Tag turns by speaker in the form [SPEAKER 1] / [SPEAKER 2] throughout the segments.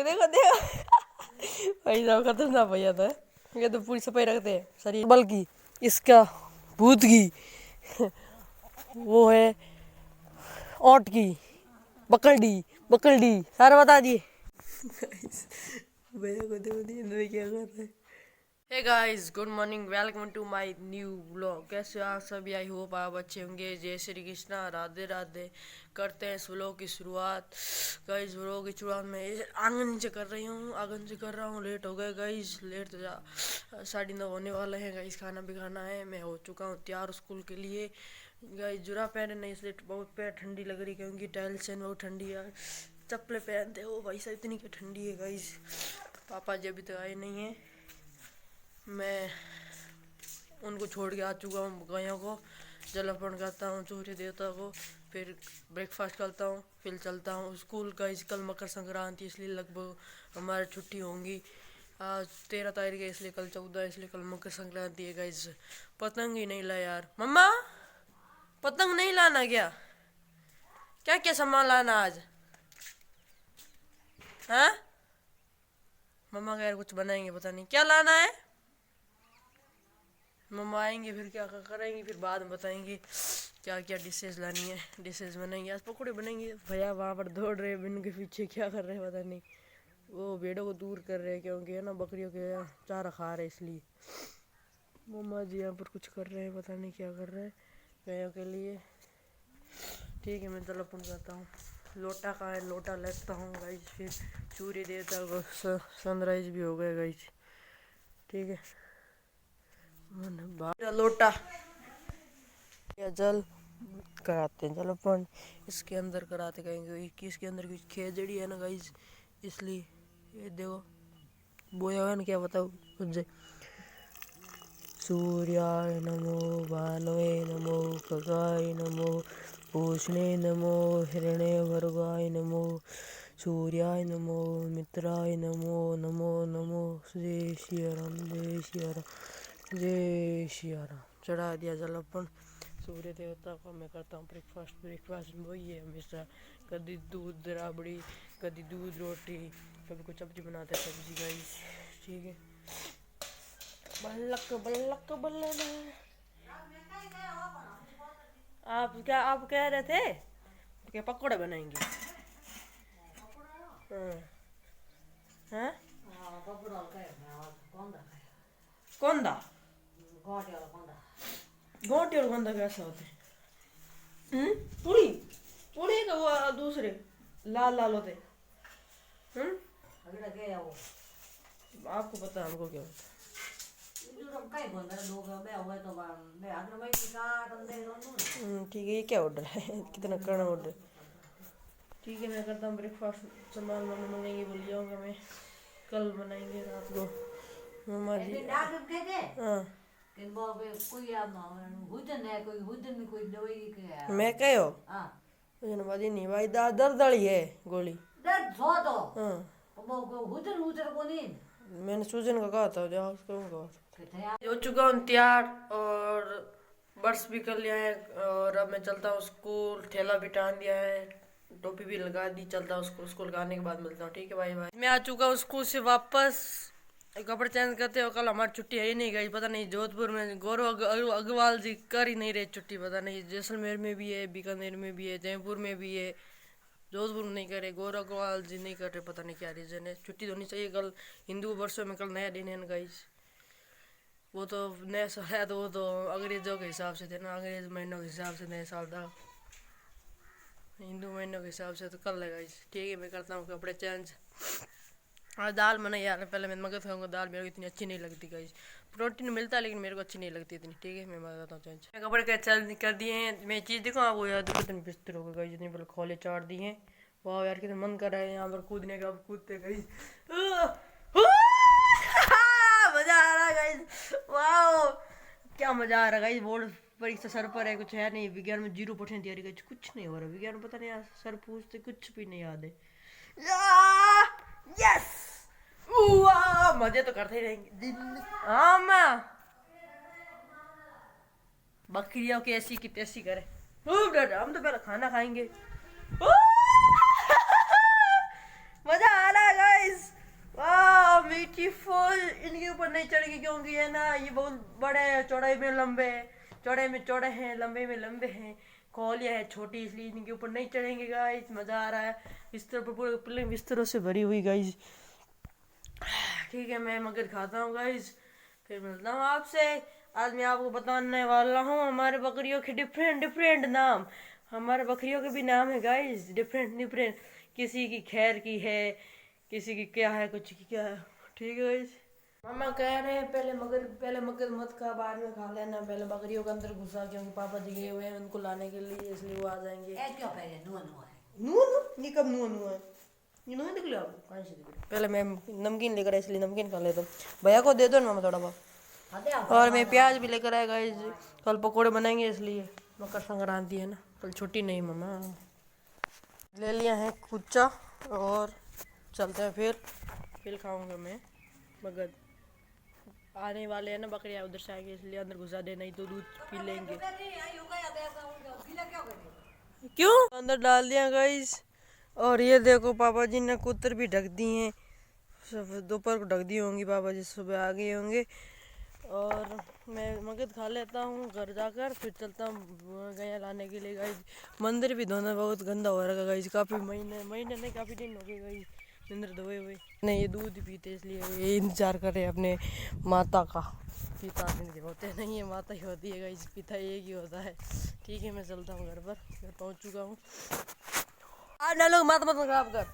[SPEAKER 1] देखो देखो देखो भाई साहब खतरनाक भैया था। ये तो पूरी सफाई रखते हैं शरीर बल्कि इसका भूत की वो है ओट की बकलडी सारा बता दिए। भैया को देखो दिए क्या कर रहे हैं। Hey guys good morning welcome to my new vlog. कैसे हो आप सभी? आई होप आप अच्छे होंगे। जय श्री कृष्णा, राधे राधे। करते हैं इस व्लॉग की शुरुआत। गाइस व्लॉग की शुरुआत में आंगन से कर रही हूँ, आंगन से कर रहा हूँ। लेट हो गए गाइस, लेट तो 9:30 होने वाले हैं गाइस। खाना भी खाना है। मैं हो चुका हूँ तैयार स्कूल के लिए। गाइस जुरा पहने नहीं इसलिए बहुत पैर ठंडी लग रही क्योंकि टाइल्स है बहुत ठंडी है। चप्पलें पहनते हो भाई साहब, इतनी की ठंडी है गाइस। पापा जी अभी तक आए नहीं है। मैं उनको छोड़ के आ चुका हूँ। गायों को जल अर्पण करता हूँ सूर्य देवता को, फिर ब्रेकफास्ट करता हूँ, फिर चलता हूँ स्कूल का। इस कल मकर संक्रांति इसलिए लगभग हमारी छुट्टी होंगी। आज 13 तारीख है इसलिए कल 14 इसलिए कल मकर संक्रांति है गाइस। पतंग ही नहीं लाया यार। मम्मा पतंग नहीं लाना क्या? क्या क्या सामान लाना आज? हाँ मम्मा कह रहे कुछ बनाएंगे, पता नहीं क्या लाना है। मम्मा आएंगे फिर क्या करेंगे, फिर बाद में बताएंगे क्या क्या डिशेज लानी है। डिशेज बनाएंगे आज, पकौड़े बनेंगे। भैया वहाँ पर दौड़ रहे हैं बिन के पीछे, क्या कर रहे हैं पता नहीं। वो भेड़ों को दूर कर रहे हैं क्योंकि है ना बकरियों के चारा खा रहे इसलिए। मम्मा जी यहाँ पर कुछ कर रहे हैं, पता नहीं क्या कर रहे हैं गायों के लिए। ठीक है मैं जल अर्पण करता हूँ। लोटा का है, लोटा लेता हूँ गाइस। फिर सूर्य देवता को सनराइज भी हो गया गाइस। ठीक है लोटा या जल कराते हैं, जल अर्पण इसके अंदर कराते कहेंगे। इसके अंदर कुछ खेजड़ी है ना गाइस, इसलिए ये देखो बोया हुआ ना, क्या बताओ मुझे। सूर्याय नमो, भानवे नमो, खगाय नमो, पूषणे नमो, हिरण्यवर्गाय नमो, सूर्याय नमो, मित्राय नमो, नमो नमो। जय श्री राम, जय श्री राम, जय श्री राम। चढ़ा दिया जल अर्पण सूर्य देवता को। मैं करता हूँ ब्रेकफास्ट वही है हमेशा, कभी दूध राबड़ी, कभी दूध रोटी, कभी कुछ सब्जी बनाते हैं सब्जी गाइस। ठीक है बल्लक बल्लक बल्लक। आप कह रहे थे क्या पकौड़े बनाएंगे? हाँ कौंदा गोटी और गोंदा कैसा होते हैं? पूरी पूरी का वो दूसरे लाल लाल होते। आपको पता है हमको क्या होता है? ठीक है ये क्या ऑर्डर है? कितना करना ऑर्डर? ठीक है मैं करता हूँ ब्रेकफास्ट। सामान बनेंगे भूल जाऊँगा मैं, कल बनाएंगे रात को। मम्मा जी हाँ मैं कह हो बाजी नहीं भाई दर्द वाली है गोली। हाँ मैंने सूजन का कहा था, जाओ हो चुका हूँ तैयार और ब्रश भी कर लिया है। और अब मैं चलता हूँ स्कूल, ठेला भी टांग दिया है, टोपी भी लगा दी। चलता हूँ स्कूल लगाने के बाद मिलता हूँ। ठीक है भाई भाई। मैं आ चुका हूँ स्कूल से वापस, कपड़े चेंज करते हो। कल हमारी छुट्टी है ही नहीं गई, पता नहीं जोधपुर में गौरव अग्रवाल जी कर ही नहीं रहे छुट्टी। पता नहीं जैसलमेर में भी है, बीकानेर में भी है, जयपुर में भी है, जोधपुर में नहीं कर रहे। गौरव अग्रवाल जी नहीं कर रहे, पता नहीं क्या रीज़न है। छुट्टी तो होनी चाहिए। कल हिंदू वर्षों में कल नया दिन है गाइस। वो तो नया साल है तो वो तो अंग्रेजों के हिसाब से थे ना, अंग्रेज महीनों के हिसाब से नया साल था। हिंदू महीनों के हिसाब से तो कल है गाइस। ठीक है मैं करता हूँ कपड़े चेंज। और दाल बनाई यार, पहले मैं मगज खाऊंगा। दाल मेरे को इतनी अच्छी नहीं लगती गाइस। प्रोटीन मिलता है लेकिन मेरे को अच्छी नहीं लगती इतनी। ठीक है मैं बताता हूँ चेंज। मैं कपड़े चेंज कर दिए हैं। मैं चीज़ देखो वो यार कितने बिस्तर हो गए गाइस, जितनी पहले खोले चाट दिए हैं। वाह यार कितना मन कर रहा है यहाँ पर कूदने का। अब कूदते गाइस, मजा आ रहा है गाइस। वाह क्या मजा आ रहा है गाइस। बोर्ड परीक्षा सर पर है, कुछ है नहीं। विज्ञान में 0% तैयारी गाइस, कुछ नहीं हो रहा विज्ञान में। पता नहीं यार सर पूछते कुछ भी नहीं याद है। यस मजे तो करते ही रहेंगे। हाँ माँ बकरियों की ऐसी की तैसी करे। हम तो पहले खाना खाएंगे। मजा आ रहा है गाइस। नहीं चढ़ेगी क्योंकि है ना ये बहुत बड़े हैं, चौड़ाई में लंबे हैं, चौड़े में चौड़े हैं, लंबे में लंबे हैं। खोलिया है छोटी इसलिए इनके ऊपर नहीं चढ़ेंगे गाइस। मजा आ रहा है। बिस्तर पर पूरे पूरे बिस्तरों से भरी हुई गाइस। ठीक है मैं मगर खाता हूँ गाइस, फिर मिलता हूँ आपसे। आज मैं आपको बताने वाला हूँ हमारे बकरियों के डिफरेंट डिफरेंट नाम। हमारे बकरियों के भी नाम है गाइस, डिफरेंट डिफरेंट। किसी की खैर की है, किसी की क्या है, कुछ की क्या है। ठीक है गाइस। मामा कह रहे हैं पहले मगर मत खा, बाद में खा लेना। पहले बकरियों के अंदर घुसा, क्योंकि पापा जी गए हुए हैं उनको लाने के लिए, इसलिए वो आ जाएंगे।
[SPEAKER 2] क्यों पहले नुआ नुआ है?
[SPEAKER 1] नुआ नुआ? ये कब नुआ नुआ है? ये नुआ निकले आपको कहाँ से निकले? पहले मैं नमकीन लेकर आया इसलिए नमकीन खा लेता हूँ। भैया को दे दो ना मामा थोड़ा बहुत। और मैं प्याज भी लेकर आया गाइस, कल पकोड़े बनाएंगे इसलिए। मकर संक्रांति है ना, कल छुट्टी नहीं मामा। ले लिया है कुच्चा और चलते हैं फिर खाऊंगा मैं। मगर आने वाले हैं ना बकरियाँ, उधर से आएंगे इसलिए अंदर घुसा दे, नहीं तो दूध पी लेंगे। क्यों अंदर डाल दिया गाइस। और ये देखो पापा जी ने कुत्तर भी ढक दिए हैं, सब दोपहर को ढक दी होंगी, पापा जी सुबह आ गए होंगे। और मैं मगध खा लेता हूँ घर जाकर, फिर चलता हूँ गया लाने के लिए गाइस। मंदिर भी धोना बहुत गंदा हो रहा है गाइस, काफ़ी महीने नहीं काफ़ी दिन हो गए गाइस मंदिर धोए हुए। नहीं ये दूध पीते इसलिए ये इंतजार कर रहे हैं अपने माता का। पिता इनके होते नहीं है, माता ही होती है गाइस, पिता एक ही होता है। ठीक है मैं चलता हूँ घर पहुँच चुका हूँ। आज ना लोग माता मत खराब कर।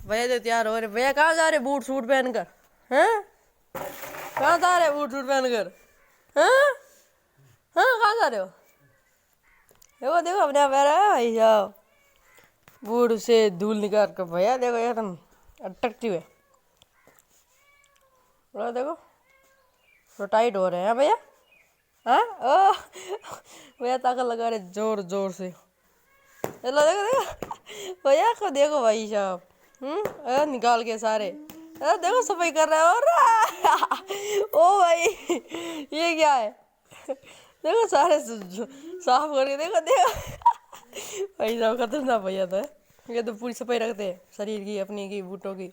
[SPEAKER 1] भैया तो तैयार हो रहे। भैया कहाँ जा रहे बूट सूट पहन कर? हैं कहाँ जा रहे बूट सूट पहन कर? हाँ कहाँ जा रहे हो? देखो देखो अपने आप रहा है भाई साहब, बूट से धूल निकाल कर। भैया देखो एकदम अट्रैक्टिव है। देखो तो टाइट हो रहे हैं भैया। हाँ ओ भैया ताकत लगा रहे जोर जोर से। चलो देखो देखो भैया को देखो भाई साहब, निकाल के सारे। देखो सफाई कर रहा है। और ओ भाई ये क्या है? देखो सारे साफ करके देखो देखो भाई साहब खतरनाक भैया तो है। ये तो पूरी सफाई रखते हैं शरीर की, अपनी की, बूटों की,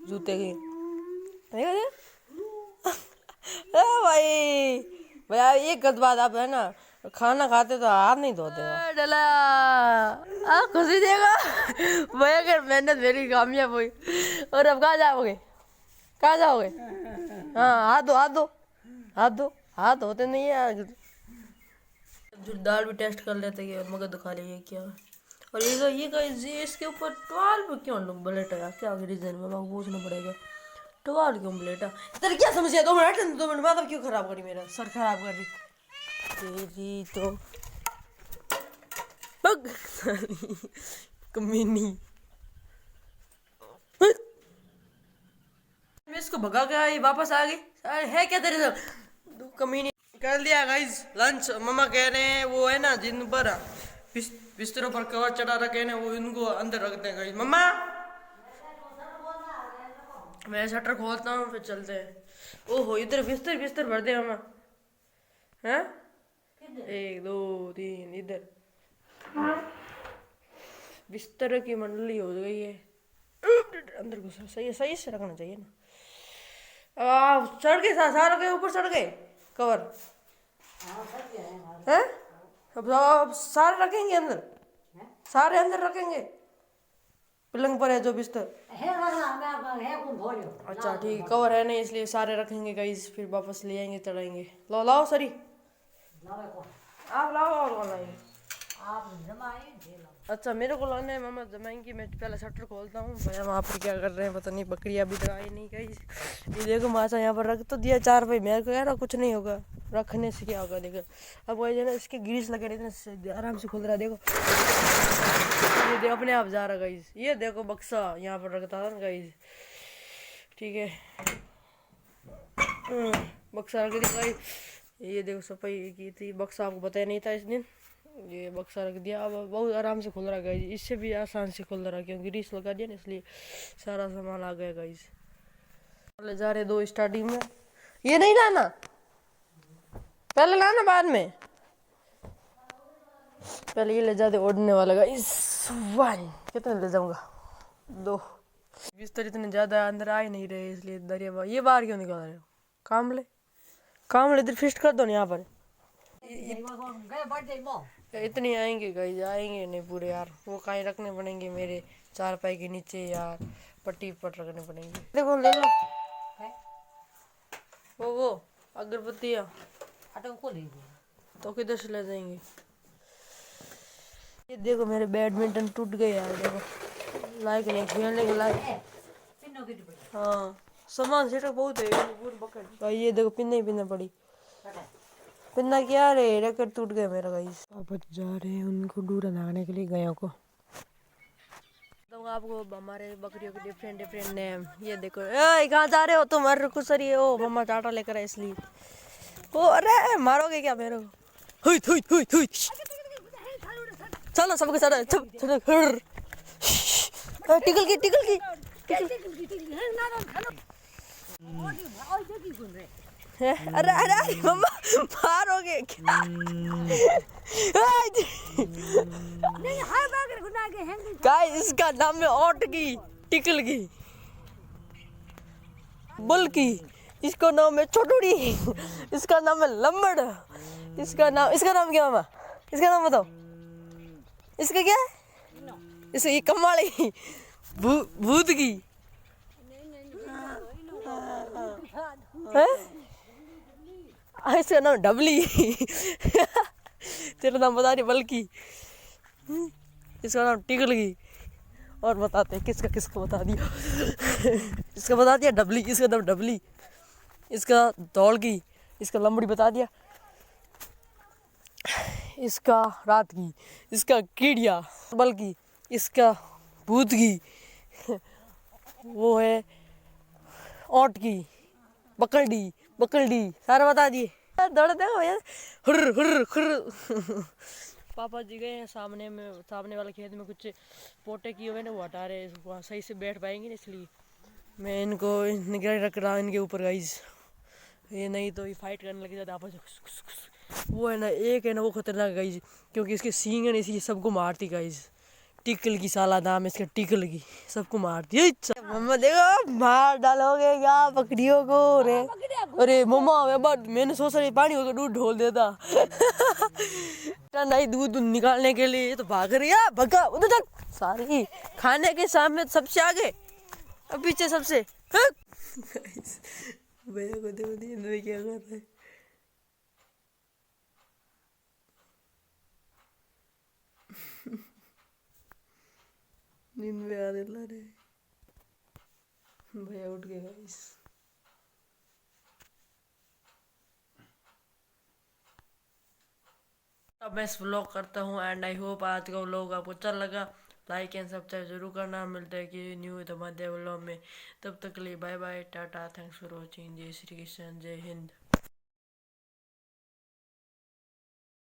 [SPEAKER 1] जूते की। देखो देखो भाई भैया एक गलत बात आप है ना, खाना खाते तो हाथ नहीं धोते हो। डला खुशी देगा भैया कर मेहनत मेरी कामयाब हुई। और अब कहाँ जाओगे? कहाँ जाओगे? हाँ हाथ दो हाथ दो हाथ दो, हाथ धोते नहीं है। जो दाल भी टेस्ट कर लेते हैं मगर दिखा लिए क्या। और ये इसके ऊपर 12 क्यों लोग ब्लेट है? क्या रीजन में मैं पूछना पड़ेगा। 12 क्यों ब्लेट है? तेरी क्या समस्या? 2 मिनट मतलब क्यों खराब करी, मेरा सर खराब कर रही तेरी तो बग कमीनी। मैं इसको भगा के आई, वापस आ गई है क्या तेरे से कमीनी। कर लिया गाइस लंच। मम्मा कह रहे हैं वो है ना जिन पर बिस्तरों पर कवर चढ़ा रखे ना, वो इनको अंदर रखते हैं गाइस। मम्मा मैं शटर खोलता हूँ फिर चलते हैं। ओहो इधर बिस्तर बिस्तर भर दे मम्मा। हैं 1 2 3 इधर बिस्तर की मंडली हो गई है। अंदर घुसा सही से रखना चाहिए ना। चढ़ गए सारे के ऊपर चढ़ गए कवर हैं। अब सारे रखेंगे अंदर, सारे अंदर रखेंगे पलंग पर है जो बिस्तर। अच्छा ठीक, कवर है नहीं इसलिए सारे रखेंगे गाइस, फिर वापस ले आएंगे चढ़ाएंगे। लाओ सरी आप लाओ और लाएंगे आप। अच्छा मेरे को लाना है मामा जमाएंगे। मैं पहले शटर खोलता हूँ। भैया वहाँ पर क्या कर रहे हैं पता नहीं, बकरियाँ अभी तक आई नहीं गाइस। ये देखो माचा यहाँ पर रख तो दिया 4 भाई, मेरे को यार कुछ नहीं होगा, रखने से क्या होगा। देखो अब वही है ना इसके ग्रीस लगे रहते आराम से खुल रहा है। देखो ये देखो अपने आप जा रहा गाइस। ये देखो बक्सा यहाँ पर रखता था ना गाइस। ठीक है बक्सा रख दिया गाइस। ये देखो सफाई की थी, बक्सा आपको बताया नहीं था इस दिन। ये बक्सा रख दिया, अब बहुत आराम से खुल रहा है गाइस। इससे भी आसान से खुल रहा है क्योंकि ग्रीस लगा दिया ना, इसलिए सारा सामान आ गया गाइस। ले जा रहे 2 स्टार्टिंग में। ये नहीं लाना, पहले लाना बाद में। पहले ये ले जाते उड़ने वाला गाइस। 1 कितने ले जाऊंगा 2 बिस्तर इतने ज्यादा अंदर आ ही नहीं रहे इसलिए दरिया ये बाहर क्यों निकाल रहे हो? कामले इधर फिस्ट कर दो ना यहाँ पर। इतने आएंगे गाइस, आएंगे नहीं पूरे यार, वो कहीं रखने पड़ेंगे मेरे चारपाई के नीचे यार, पट्टी पर रखने पड़ेंगे। देखो ले लो वो अगरबत्तियाँ तो किधर से ले जाएंगे। ये देखो मेरे बैडमिंटन टूट गए यार, देखो लायक नहीं खेलने के लायक। हाँ सामान सेटअप बहुत है। ये देखो पिन्ने ही पिन्ने पड़ी, पिन्ना क्या रे, रैकेट टूट गया मेरा गाइस। वापस जा रहे हैं उनको ढूंढने लगाने के लिए गया को। तो आपको हमारे बकरियों के डिफरेंट नेम। ये देखो, कहाँ जा रहे हो तुम? अरे कुछ ओ मम्मा टाटा लेकर आए इसलिए। ओ अरे मारोगे क्या मेरे को? हुई हुई हुई हुई। चलो सबके साथ चलो। टिकल की अरे अरे मम्मा मारोगे क्या? गाइस इसका नाम है ओट की, टिकल की, बुल की, इसका नाम है छोटूड़ी, इसका नाम है लम्बड़, इसका नाम क्या मामा? इसका नाम बताओ, इसका क्या है? इसका ये कमाली भूत की है, इसका नाम डबली। तेरा नाम बता रही बल्कि, इसका नाम टिकल की। और बताते हैं किसका बता दिया। इसका बता दिया डबली, इसका नाम डबली, इसका दौड़ की, इसका लंबड़ी बता दिया, इसका रात की, इसका कीड़िया बल्कि, इसका भूत की, वो है ओट की, बकलडी सारे बता दिए। दौड़ देखो भैया, हुर्र हुर्र हुर्र। पापा जी गए हैं सामने वाले खेत में, कुछ पोटे किए हुए ना वो हटा रहे, वहाँ सही से बैठ पाएंगे ना, इसलिए मैं इनको निगरानी रख रहा हूँ इनके ऊपर गाइस। ये नहीं तो ये फाइट करने लग जाता आपस में। वो है ना, एक है ना वो खतरनाक गाइस, क्योंकि इसके सींग है ना, इसलिए सबको मारती गाइस। टिकल की साला नाम है इसका, टिकल की, सबको मारती है। मम्मा देखो मार डालोगे क्या बकरियों को रे? अरे मम्मा बात मैंने सोचा पानी होकर दूध ढोल देता। नहीं दूध निकालने के लिए तो भाग रही है, भगा उधर तक सारी खाने के सामने सबसे आगे और पीछे सबसे। भैया को देखो नींद में क्या कर रहे हैं। नींद में आ रहे भैया, उठ गए गाइस। अब मैं इस व्लॉग करता हूँ एंड आई होप आज का व्लॉग आपको अच्छा लगा। लाइक एंड सब्सक्राइब जरूर करना। मिलता है कि न्यू धमाधे व्लॉग में, तब तक के लिए bye bye tata, thanks for watching. जय श्री कृष्ण, जय हिंद।